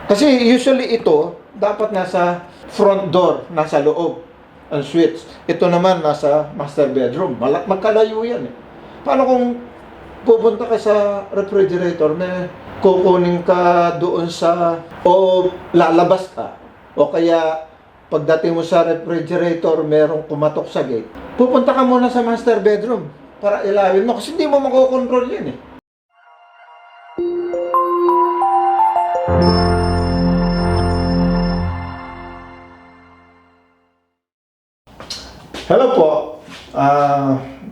Kasi usually ito, dapat nasa front door, nasa loob, ang switch. Ito naman nasa master bedroom. Magkalayo yan eh. Paano kung pupunta ka sa refrigerator, may kukunin ka doon sa, o lalabas ka, o kaya pagdating mo sa refrigerator, merong kumatok sa gate, pupunta ka muna sa master bedroom para ilawin mo kasi hindi mo makokontrol yan eh. Hello po.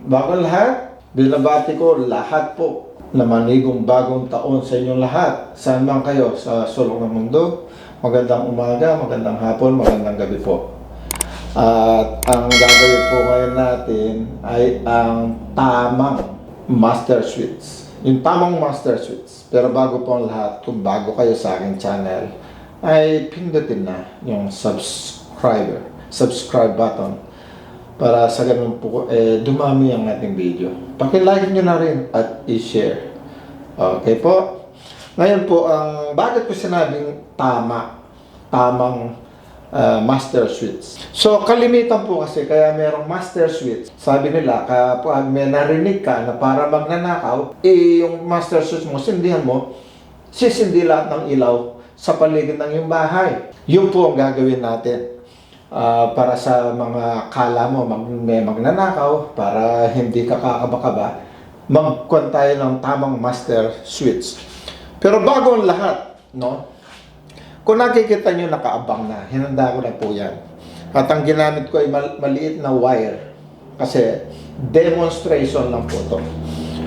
Bago lahat, binabati ko lahat po na manigong bagong taon sa inyong lahat. Saan man kayo sa sulok ng mundo. Magandang umaga, magandang hapon, magandang gabi po. At ang gagawin po ngayon natin ay ang tamang master switch. Yung tamang master switch. Pero bago po ang lahat, kung bago kayo sa aking channel, ay pindutin na yung subscribe button para sa ganun po dumami ang ating video. Paki-like nyo na rin at i-share. Okay po? Ngayon po, bakit ko sinabing tamang master switch? So, kalimitan po kasi kaya merong master switch. Sabi nila, kapag may narinig ka na para magnanakaw, yung master switch mo, sindihan mo, sisindi lahat ng ilaw sa paligid ng iyong bahay. Yun po ang gagawin natin. Para sa mga kala mo may magnanakaw, para hindi ka kakaba-kaba, magkuhan tayo ng tamang master switch. Pero bago ang lahat, no? Kung nakikita nyo, nakaabang na, hinanda ko na po yan. At ang ginamit ko ay maliit na wire. Kasi demonstration lang po ito.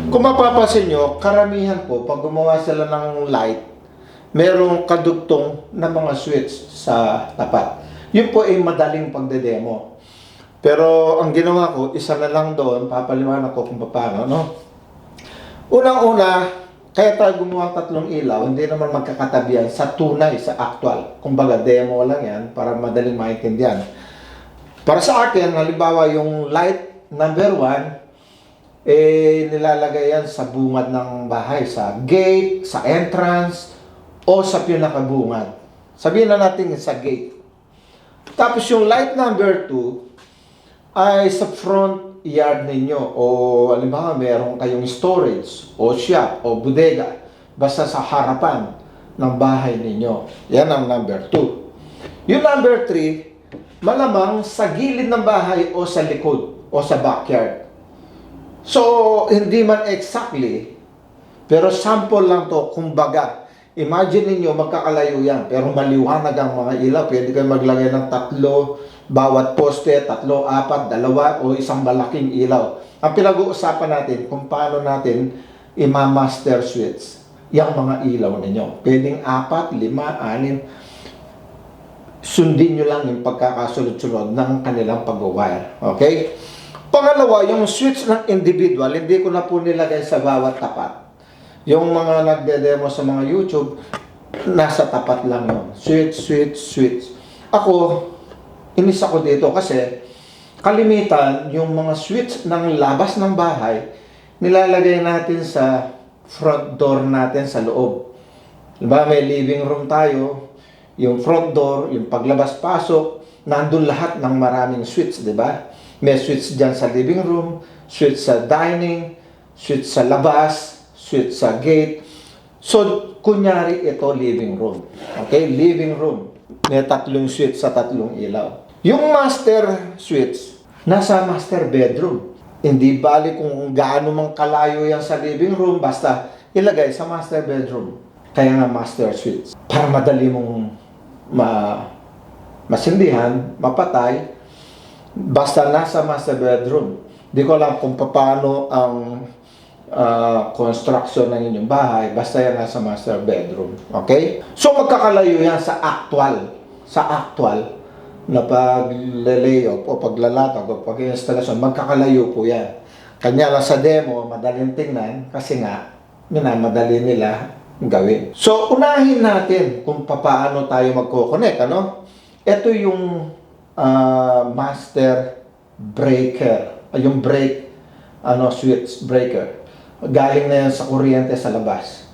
Kung mapapasin nyo, karamihan po, pag gumawa sila ng light, merong kadugtong na mga switch sa tapat. Yun po ay madaling pagdedemo. Pero ang ginawa ko, isa na lang doon, papaliwanag ko kung paano, no? Unang-una, kaya tayo gumawa tatlong ilaw, hindi naman magkakatabihan sa tunay, sa actual. Kumbaga, demo lang yan para madaling maintindihan. Para sa akin, halimbawa yung light number 1, nilalagay yan sa bungad ng bahay, sa gate, sa entrance, o sa pinakabungad. Sabihin na natin sa gate. Tapos yung light number 2 ay sa front yard ninyo, o halimbawa meron kayong storage o shop o bodega basta sa harapan ng bahay ninyo. Yan ang number 2. Yung number 3, malamang sa gilid ng bahay o sa likod o sa backyard. So, hindi man exactly, pero sample lang to, kumbaga. Imagine niyo magkakalayo yan, pero maliwanag ang mga ilaw. Pwede kayo maglagay ng 3, bawat poste, 3, 4, 2, o isang malaking ilaw. Ang pinag-uusapan natin kung paano natin ima-master switch yung mga ilaw ninyo. Pwedeng 4, 5, 6. Sundin nyo lang yung pagkakasunod-sunod ng kanilang pag-wire. Okay? Pangalawa, yung switch ng individual, hindi ko na po nilagay sa bawat tapat. Yung mga nagde-demo sa mga YouTube, nasa tapat lang yun. Switch. Ako, inis ako dito kasi kalimitan, yung mga switch ng labas ng bahay, nilalagay natin sa front door natin sa loob. Diba, may living room tayo, yung front door, yung paglabas-pasok, nandun lahat ng maraming switch, diba? May switch dyan sa living room, switch sa dining, switch sa labas, switch sa gate. So, kunyari ito living room. Okay, living room. May 3 switch sa 3 ilaw. Yung master switch, nasa master bedroom. Hindi bali kung gaano mang kalayo yan sa living room, basta ilagay sa master bedroom. Kaya nga master switch. Para madali mong masindihan, mapatay, basta nasa master bedroom. Di ko alam kung paano ang construction ng inyong bahay, basta yan nasa master bedroom. Okay? So, magkakalayo yan sa actual na pag-layout o paglalatag o pag-instalasyon, magkakalayo po yan. Kanya lang sa demo, madaling tingnan kasi nga, minamadali nila gawin. So, unahin natin kung paano tayo magkoconnect, ano? Ito yung master breaker, yung switch breaker. Galing na yan sa kuryente sa labas.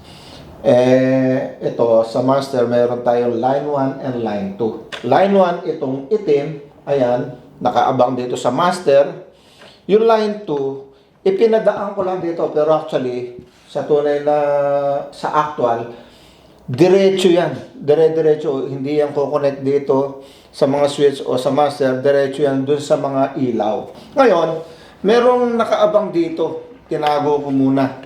Ito, sa master, meron tayong line 1 and line 2. Line 1, itong itim, ayan, nakaabang dito sa master. Yung line 2, ipinadaan ko lang dito, pero actually, sa tunay na, sa actual, diretso yan. Diretso, hindi yan kukonect dito sa mga switch o sa master, diretso yan dun sa mga ilaw. Ngayon, merong nakaabang dito, tinago ko muna.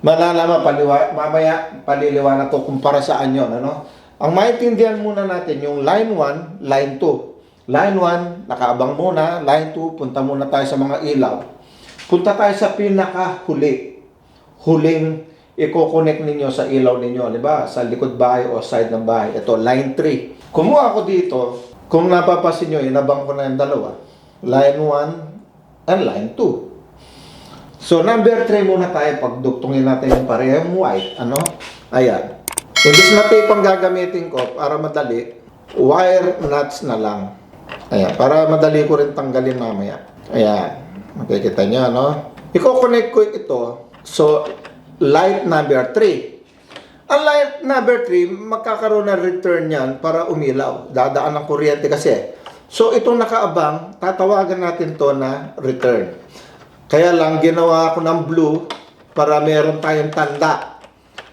Malalaman, mamaya paliliwanag ko kung para saan yun. Ano? Ang maintindihan muna natin yung line 1, line 2. Line 1, nakaabang muna. Line 2, punta muna tayo sa mga ilaw. Punta tayo sa pinakahuli. Huling i-connect ninyo sa ilaw ninyo. Diba? Sa likod bahay o side ng bahay. Ito, line 3. Kumuha ako dito. Kung napapasin nyo, inabang ko na yung dalawa. Line 1 and line 2. So, number 3 muna tayo. Pagduktungin natin yung parehong white. Ano? Ayan. Imbis na tape ang gagamitin ko para madali, wire nuts na lang. Ayan. Para madali ko rin tanggalin mamaya. Ayan. Makikita nyo, ano? I-connect ko ito. So, light number 3. Ang light number 3, magkakaroon ng return yan para umilaw. Dadaan ng kuryente kasi. So, itong nakaabang, tatawagan natin to na return. Kaya lang, ginawa ko ng blue para meron tayong tanda.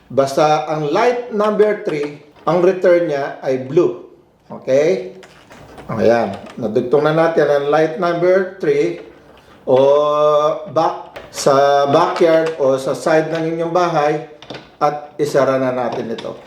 Basta ang light number 3, ang return niya ay blue. Okay? Ayan. Nadugtong na natin ang light number 3 o back sa backyard o sa side ng inyong bahay at isara na natin ito.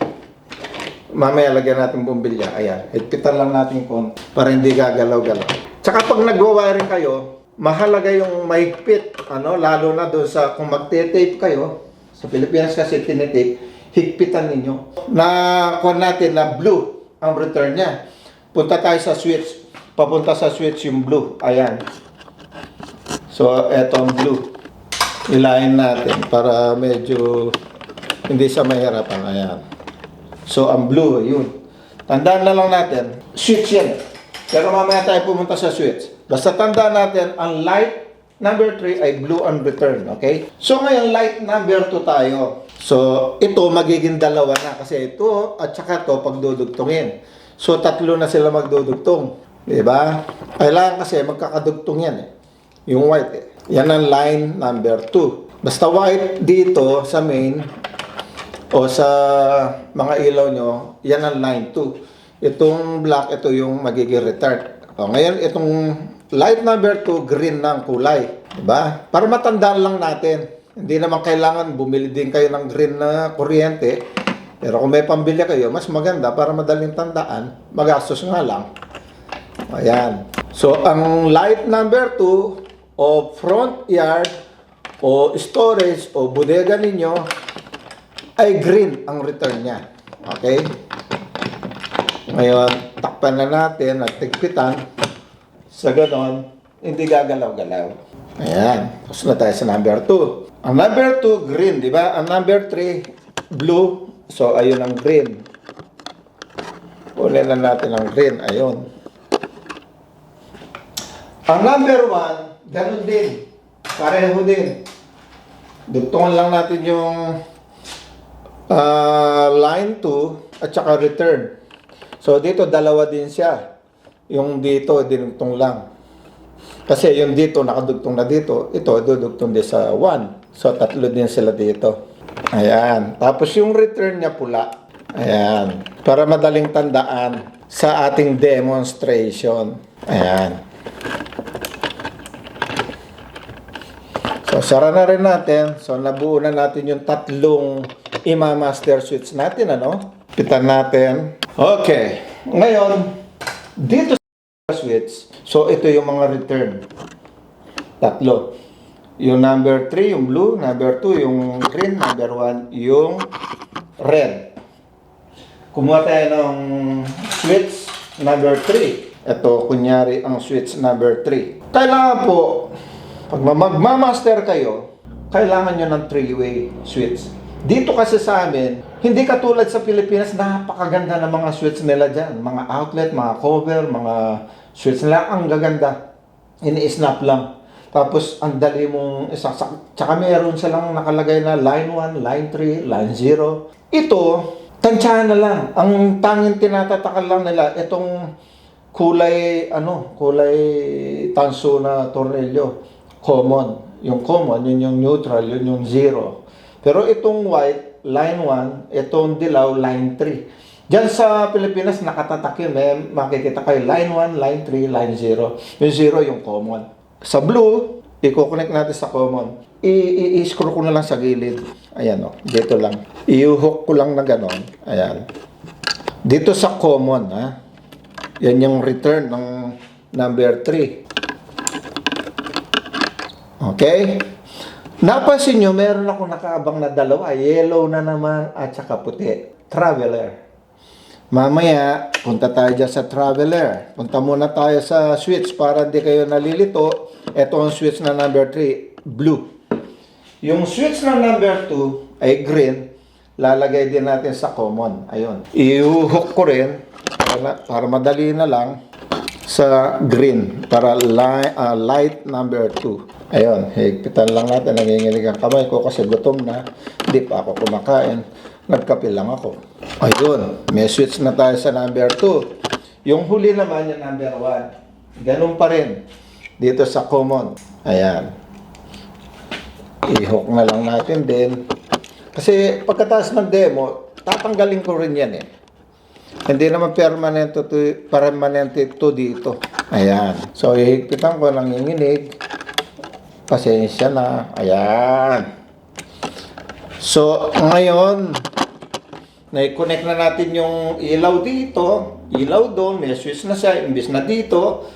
Mamaya lagyan natin bumbilya. Ayan. Higpitan lang natin kung para hindi gagalaw-galaw. Tsaka pag nagwa-wiring kayo, mahalaga yung mahigpit, ano, lalo na doon sa kung magte-tape kayo, sa Pilipinas kasi tinetape, higpitan ninyo. Na kung natin na blue ang return niya. Punta tayo sa switch. Papunta sa switch yung blue. Ayan. So, eto ang blue. Ilayin natin para medyo hindi siya mahirapan. Ayan. So, ang blue, yun. Tandaan na lang natin, switch yan. Pero mamaya tayo pumunta sa switch. Basta tandaan natin, ang light number 3 ay blue on return, okay? So ngayon, light number 2 tayo. So ito, magiging dalawa na kasi ito at saka ito pagdudugtungin. So tatlo na sila magdudugtong. Diba? Kailangan kasi magkakadugtong yan eh. Yung white eh. Yan ang line number 2. Basta white dito sa main o sa mga ilaw nyo, yan ang line 2. Itong black, ito yung magiging retard. O, ngayon, itong light number 2, green na ang kulay. Diba? Para matandaan lang natin. Hindi naman kailangan bumili din kayo ng green na kuryente. Pero kung may pambili kayo, mas maganda para madaling tandaan. Magastos nga lang. Ayan. So, ang light number 2 o front yard o storage o bodega ninyo ay green ang return niya. Okay? Ngayon, takpan na natin at tigpitan. Sa ganon, hindi gagalaw-galaw. Ayan. Tapos na tayo sa number 2. Ang number 2, green, di ba? Ang number 3, blue. So, ayun ang green. Kunin na natin ang green. Ayun. Ang number 1, ganun din. Pareho din. Dugtungan lang natin yung line 2 at saka return. So, dito dalawa din siya. Yung dito, dinugtong lang. Kasi yung dito, nakadugtong na dito. Ito, dudugtong din sa 1. So, tatlo din sila dito. Ayan. Tapos yung return niya pula. Ayan. Para madaling tandaan sa ating demonstration. Ayan. So, sara na rin natin. So, nabuo na natin yung tatlong ima-master switch natin, ano? Pitan natin. Okay. Ngayon, dito sa switch, so ito yung mga return. Tatlo. Yung number 3, yung blue. Number 2, yung green. Number 1, yung red. Kumuha tayo ng switch number 3. Ito, kunyari, ang switch number 3. Kailangan po, pag magmamaster kayo, kailangan nyo ng 3-way switch. Dito kasi sa amin, hindi katulad sa Pilipinas, napakaganda ng mga switch nila dyan. Mga outlet, mga cover, mga switch nila, ang gaganda. Ini-snap lang. Tapos, ang dali mong isasak. Tsaka meron silang nakalagay na line 1, line 3, line 0. Ito, tansyahan na lang. Ang tanging tinatatakal lang nila, itong kulay tanso na tornilyo. Common. Yung common, yun yung neutral, yun yung 0. Pero itong white, line 1, itong dilaw, line 3. Diyan sa Pilipinas, nakatatak yun. Makikita kayo, line 1, line 3, line 0. Yung 0, yung common. Sa blue, i-connect natin sa common. I-screw ko na lang sa gilid. Ayan o, dito lang. I-hook ko lang na ganon. Ayan. Dito sa common, ha. Yan yung return ng number 3. Okay? Napansin nyo, meron ako nakaabang na dalawa. Yellow na naman at saka puti. Traveler. Mamaya, punta tayo dyan sa Traveler. Punta muna tayo sa switch para hindi kayo nalilito. Ito ang switch na number 3, blue. Yung switch na number 2 ay green. Lalagay din natin sa common. Ayun. I-hook ko rin para madali na lang sa green. Para light number 2. Ayun. Higpitan lang natin. Nanginginig ang kamay ko kasi gutom na. Hindi pa ako kumakain. Nagkape lang ako. Ayun, may switch na tayo sa number 2. Yung huli naman yung number 1. Ganun pa rin. Dito sa common. Ayan. I-hook na lang natin din. Kasi pagkatapos ng demo, tatanggalin ko rin yan eh. Hindi naman permanente to dito. Ayan. So, ihigpitan ko ng inginig. Pasensya na. Ayan. So, ngayon, na-connect na natin yung ilaw dito, ilaw doon, may switch na siya, imbis na dito,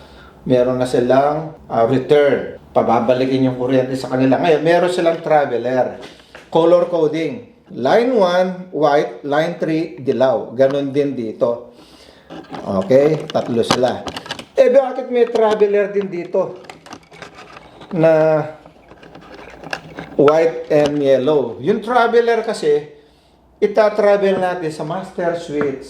meron na silang return. Pababalikin yung kuryente sa kanila. Ngayon, meron silang traveler. Color coding. Line 1, white, line 3, dilaw. Ganon din dito. Okay, tatlo sila. Eh, bakit may traveler din dito? Na white and yellow. Yung traveler kasi, ita-travel natin sa master switch.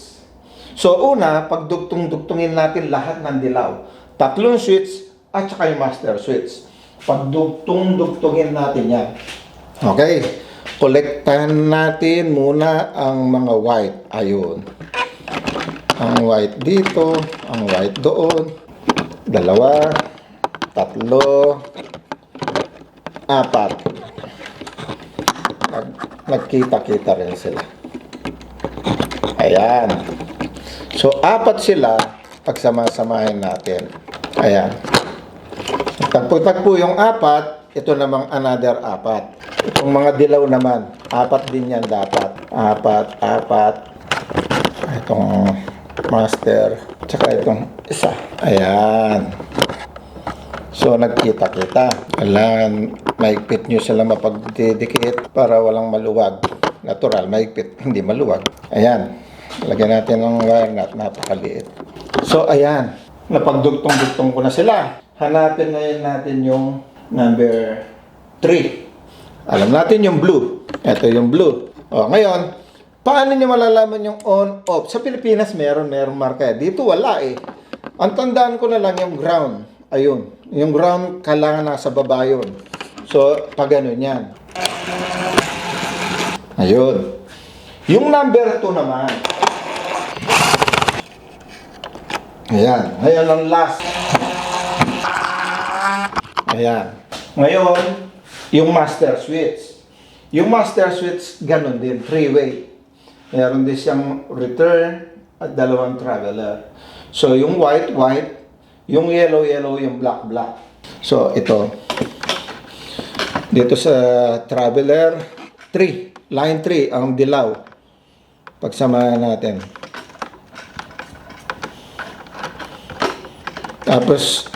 So, una, pagdugtong-dugtungin natin lahat ng dilaw. Tatlong switch at saka yung master switch. Pagdugtong-dugtungin natin yan. Okay. Kolektahan natin muna ang mga white. Ayun. Ang white dito, ang white doon. 2, 3, 4. Nagkita-kita rin sila. Ayan. So, 4 sila pagsama-samahin natin. Ayan. Tagpo-tagpo yung 4, ito namang another 4. Itong mga dilaw naman, 4 din yan dapat. 4. Itong master, tsaka itong isa. Ayan. So, nagkita-kita. Alam, maigpit nyo sila mapagdidikit para walang maluwag. Natural, maigpit, hindi maluwag. Ayan. Lagyan natin ng wire nut, napakaliit. So, ayan. Napagdugtong-dugtong ko na sila. Hanapin ngayon natin yung number 3. Alam natin yung blue. Ito yung blue. O, ngayon, paano nyo malalaman yung on-off? Sa Pilipinas, meron marka. Dito wala eh. Ang tandaan ko na lang yung ground. Ayun. Yung ground, kailangan nasa baba yun. So, pag ganun yan. Ayun. Yung number 2 naman. Ayan. Ngayon ang last. Ayan. Ngayon, yung master switch. Yung master switch, ganun din. 3-way. Meron din siyang return at 2 traveler. So, yung white, yung yellow, yung black. So, ito. Dito sa traveler, 3. Line 3, ang dilaw. Pagsamahan natin. Tapos,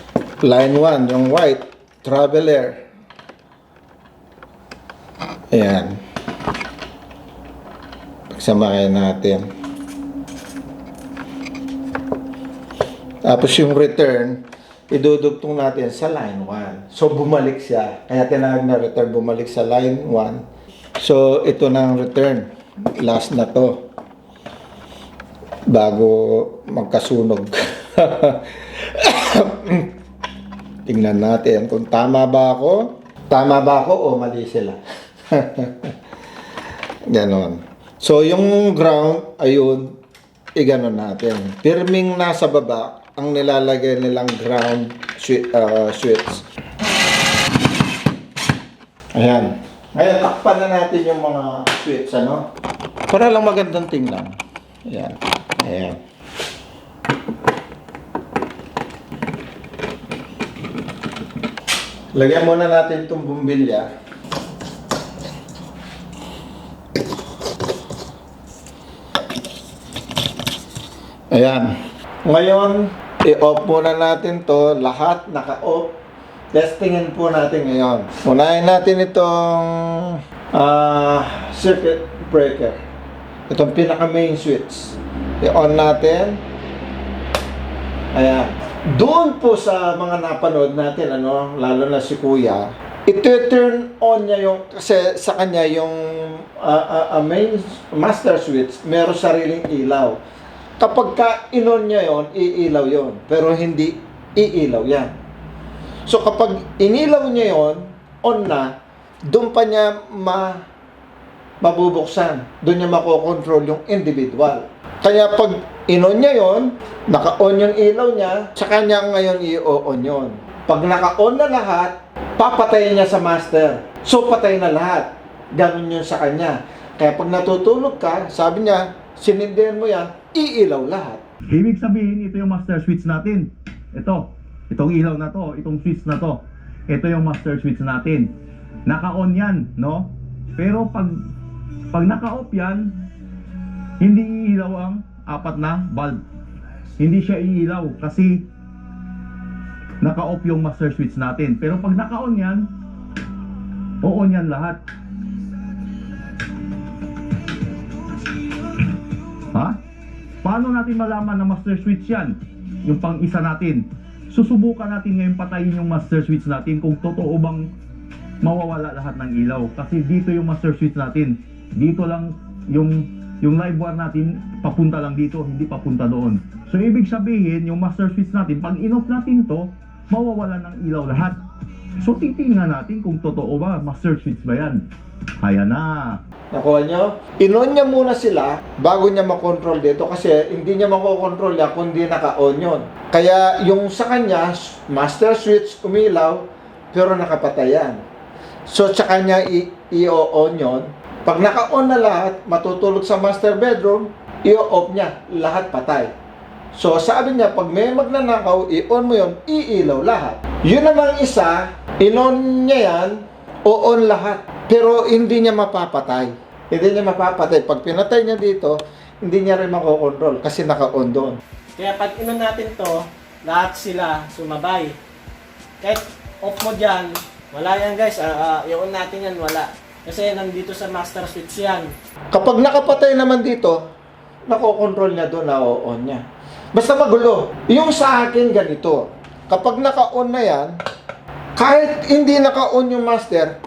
line 1, yung white, traveler. Ayan. Pagsamahin natin. Tapos yung return, idudugtong natin sa line 1. So, bumalik siya. Kaya tinawag na return, bumalik sa line 1. So, ito na ang return. Last na to. Bago magkasunog. Tingnan natin kung tama ba ako. Tama ba ako o mali sila? Ganon. So, yung ground, ayun, iganon natin. Pirming nasa baba, ang nilalagay nilang ground switch. Ayan. Ngayon, takpan na natin yung mga switch, ano? Para lang magandang tingnan. Ayan. Ayan. Lagyan muna natin itong bumbilya. Ayan. Ngayon, i-off muna natin to. Lahat naka-off. Testingin po natin ngayon. Unahin natin itong circuit breaker. Itong pinaka-main switch. I-on natin. Ayan. Doon po sa mga napanood natin, ano, lalo na si Kuya, ito-turn on niya yung, kasi sa kanya yung main master switch, meron sariling ilaw. Kapag ka-inon niya yon, iilaw yon. Pero hindi iilaw yan. So kapag inilaw niya yon, on na, doon pa niya mabubuksan. Doon niya makokontrol yung individual. Kaya pag inon niya yon, naka-on yung ilaw niya, sa kanya ngayon i-on yon. Pag naka-on na lahat, papatayin niya sa master. So patay na lahat. Ganun yun sa kanya. Kaya pag natutulog ka, sabi niya, sinindihan mo yan, iilaw lahat. Ibig sabihin, ito yung master switch natin. Itong ilaw na to, itong switch na to. Ito yung master switch natin. Naka-on yan, no? Pero pag naka-off yan, hindi iilaw ang apat na bulb. Hindi siya iilaw kasi naka-off yung master switch natin. Pero pag naka-on yan, o-on yan lahat. Ha? Paano natin malaman na master switch yan? Yung pang isa natin. Susubukan natin ngayon patayin yung master switch natin kung totoo bang mawawala lahat ng ilaw. Kasi dito yung master switch natin. Dito lang yung live wire natin, papunta lang dito, hindi papunta doon. So ibig sabihin, yung master switch natin, pag in-off natin to, mawawala ng ilaw lahat. So titingnan natin kung totoo ba, master switch ba yan? Ayan na. Nakuha nyo? Inon niya muna sila bago niya makontrol dito kasi hindi niya makokontrol yan kung hindi naka-on yun. Kaya yung sa kanya, master switch umilaw pero nakapatay yan. So sa kanya i-on yun. Pag naka-on na lahat, matutulog sa master bedroom, i-off niya, lahat patay. So sabi niya, pag may magnanakaw, i-on mo yun, iilaw lahat. Yun namang isa, in-on niya yan, o-on lahat. Pero hindi niya mapapatay. Hindi niya mapapatay. Pag pinatay niya dito, hindi niya rin makokontrol kasi naka-on doon. Kaya pag inon natin to, lahat sila sumabay. Kahit off mo dyan, wala yan guys. I-on natin yan, wala. Kasi nandito sa master switch yan. Kapag nakapatay naman dito, nakokontrol niya doon, na-on niya. Basta magulo. Yung sa akin ganito, kapag naka-on na yan, kahit hindi naka-on yung master,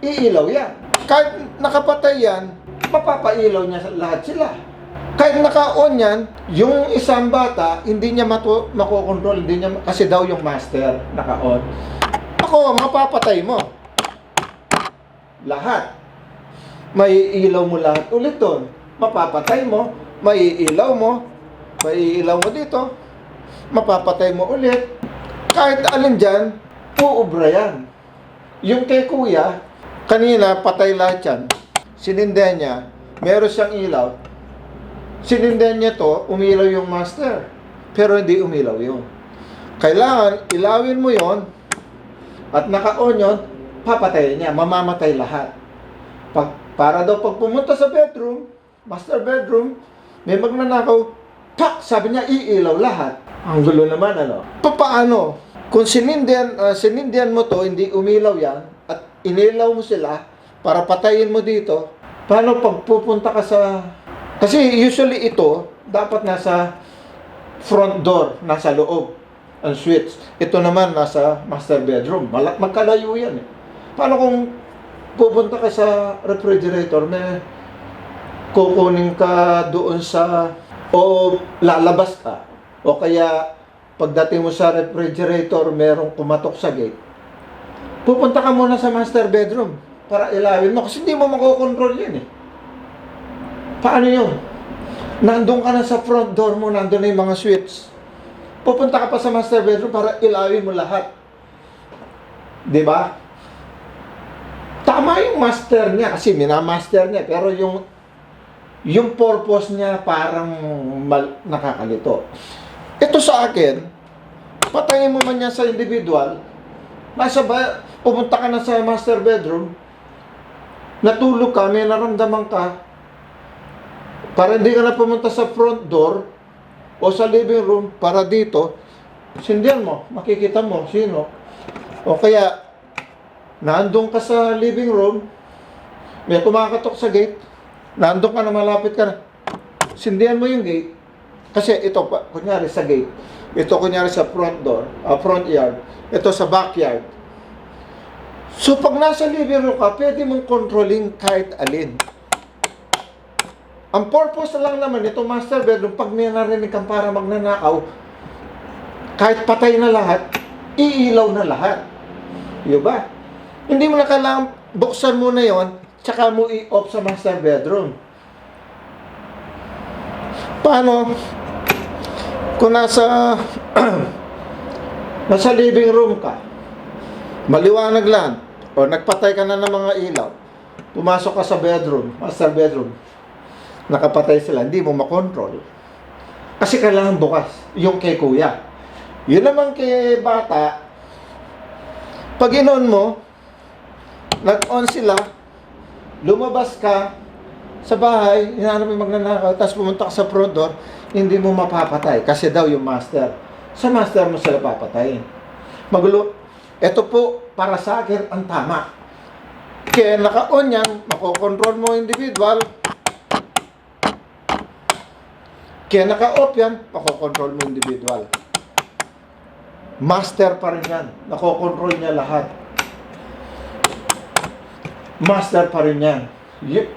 iilaw yan. Kahit nakapatay yan, mapapailaw niya lahat sila. Kahit naka-on yan, yung isang bata, hindi niya makokontrol, hindi niya, kasi daw yung master naka-on. Ako, mapapatay mo. Lahat. May ilaw mo lahat ulit doon. Mapapatay mo, may ilaw mo dito, mapapatay mo ulit. Kahit alin dyan, uubra yan. Yung kay Kuya, kanina patay lahat yan. Sinindihan niya, meron siyang ilaw. Sinindihan niya to, umilaw yung master. Pero hindi umilaw yun. Kailangan, ilawin mo yon at naka-on yun, papatayin niya, mamamatay lahat. Para daw pag pumunta sa bedroom, master bedroom, may magnanakaw, pak! Sabi niya, iilaw lahat. Ang gulo naman, ano? Paano? Kung sinindihan mo to, hindi umilaw yan, at inilaw mo sila, para patayin mo dito, paano pag pupunta ka sa... Kasi usually ito, dapat nasa front door, nasa loob, ang switch. Ito naman, nasa master bedroom. Magkalayo yan eh. Paano kung pupunta ka sa refrigerator, may kukunin ka doon sa... o lalabas ka, o kaya pagdating mo sa refrigerator, merong kumatok sa gate, pupunta ka muna sa master bedroom para ilawin mo kasi hindi mo makokontrol yan eh. Paano yun? Nandun ka na sa front door mo, nandun na yung mga switch. Pupunta ka pa sa master bedroom para ilawin mo lahat. Di ba? Tama yung master niya kasi minamaster niya pero yung purpose niya parang nakakalito. Ito sa akin, patayin mo man yan sa individual, pumunta ka na sa master bedroom, natulog ka, may naramdaman ka, para hindi ka na pumunta sa front door o sa living room, para dito, sindihan mo, makikita mo sino. O kaya, nandun ka sa living room, may kumakatok sa gate, nandun ka na, malapit ka na, sindihan mo yung gate. Kasi ito, kunyari sa gate, ito kunyari sa front door, front yard, ito sa backyard. So pag nasa living room ka, pwede mong controlling kahit alin. Ang purpose lang naman ito, master bedroom, pag may narinig kang para magnanakaw, kahit patay na lahat, iilaw na lahat. Diba? Hindi mo na kailangan buksan mo na yon, tsaka mo i-off sa master bedroom. Paano? Kung nasa living room ka, maliwanag lang, o nagpatay ka na ng mga ilaw, pumasok ka sa bedroom, master bedroom, nakapatay sila, hindi mo makontrol. Kasi kailangan bukas, yung kay kuya. Yun naman kay bata, pag in-on mo, nag-on sila, lumabas ka sa bahay, hinahanap mo magnanakaw, tapos pumunta ka sa front door, hindi mo mapapatay. Kasi daw yung master, sa master mo sila papatayin. Magulo. Ito po, para sa akin, ang tama. Kaya naka-on yan, makokontrol mo individual. Kaya naka-off yan, makokontrol mo individual. Master pa rin yan. Nakokontrol niya lahat. Master pa rin yan.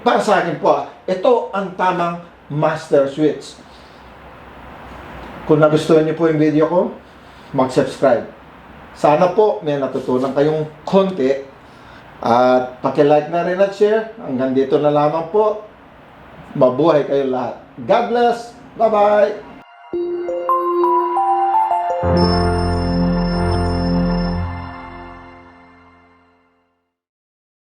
Para sa akin po, ito ang tamang master switch. Kung nagustuhan niyo po yung video ko, mag-subscribe. Sana po may natutunan kayong konti. At paki-like na rin at share. Hanggang dito na lamang po. Mabuhay kayo lahat. God bless. Bye-bye.